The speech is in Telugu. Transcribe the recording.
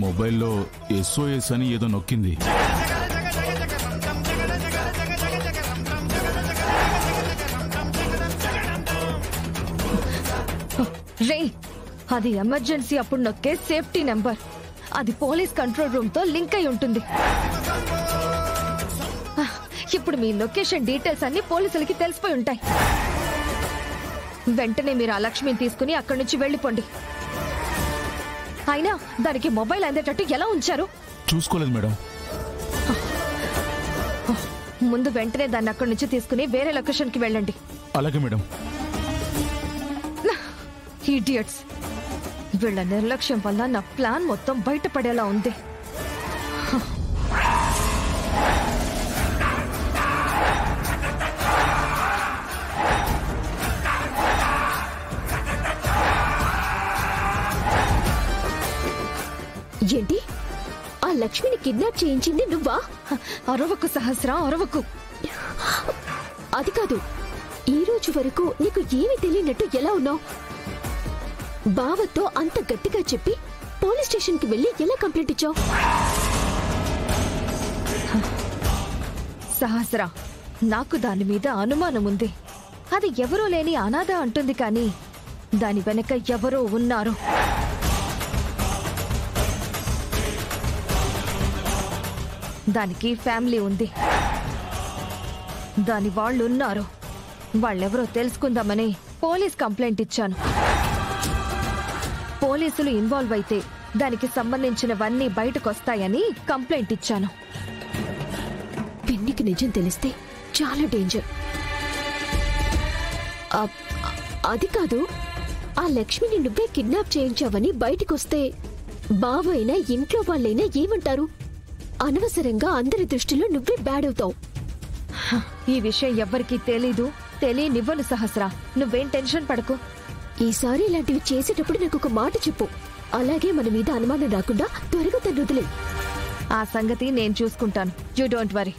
మొబైల్లో SOS అని ఏదో నొక్కింది. రే, అది ఎమర్జెన్సీ అప్పుడు నొక్కే సేఫ్టీ నెంబర్. అది పోలీస్ కంట్రోల్ రూమ్ తో లింక్ అయి ఉంటుంది. ఇప్పుడు మీ లొకేషన్ డీటెయిల్స్ అన్ని పోలీసులకి తెలిసిపోయి ఉంటాయి. వెంటనే మీరు ఆ లక్ష్మిని తీసుకుని అక్కడి నుంచి వెళ్ళిపోండి. అయినా దానికి మొబైల్ అందేటట్టు ఎలా ఉంచారు? చూసుకోలేదు మేడం. ముందు వెంటనే దాన్ని అక్కడి నుంచి తీసుకుని వేరే లొకేషన్ కి వెళ్ళండి. అలాగే మేడం. ఇడియట్స్, వీళ్ళ నిర్లక్ష్యం వల్ల నా ప్లాన్ మొత్తం బయటపడేలా ఉంది. ఏంటి? ఆ లక్ష్మిని కిడ్నాప్ చేయించింది నువ్వా? అరవకు సహస్ర, అరవకు. అది కాదు, ఈ రోజు వరకు నీకు ఏమీ తెలియనట్టు ఎలా ఉన్నావు? బావతో అంత గట్టిగా చెప్పి పోలీస్ స్టేషన్ కి వెళ్లి ఎలా కంప్లైంట్ ఇచ్చావు? సహస్ర, నాకు దాని మీద అనుమానం ఉంది. అది ఎవరో లేని అనాథ అంటుంది, కానీ దాని వెనక ఎవరో ఉన్నారు. దానికి ఫ్యామిలీ ఉంది, దాని వాళ్ళున్నారు. వాళ్ళెవరో తెలుసుకుందామని పోలీస్ కంప్లైంట్ ఇచ్చాను. పోలీసులు ఇన్వాల్వ్ అయితే దానికి సంబంధించినవన్నీ బయటకొస్తాయని కంప్లైంట్ ఇచ్చాను. పిన్నికి నిజం తెలిస్తే చాలా డేంజర్. అది కాదు, ఆ లక్ష్మిని నువ్వే కిడ్నాప్ చేయించావని బయటకొస్తే బావైనా ఇంట్లో వాళ్ళైనా ఏమంటారు? అనవసరంగా అందరి దృష్టిలో నువ్వే బ్యాడ్ అవుతావు. ఈ విషయం ఎవ్వరికీ తెలీదు, తెలియనివ్వను సహస్ర. నువ్వేం టెన్షన్ పడకు. ఈసారి ఇలాంటివి చేసేటప్పుడు నాకు ఒక మాట చెప్పు. అలాగే మన మీద అనుమానం రాకుండా త్వరగా తను వదిలే. ఆ సంగతి నేను చూసుకుంటాను. You don't worry.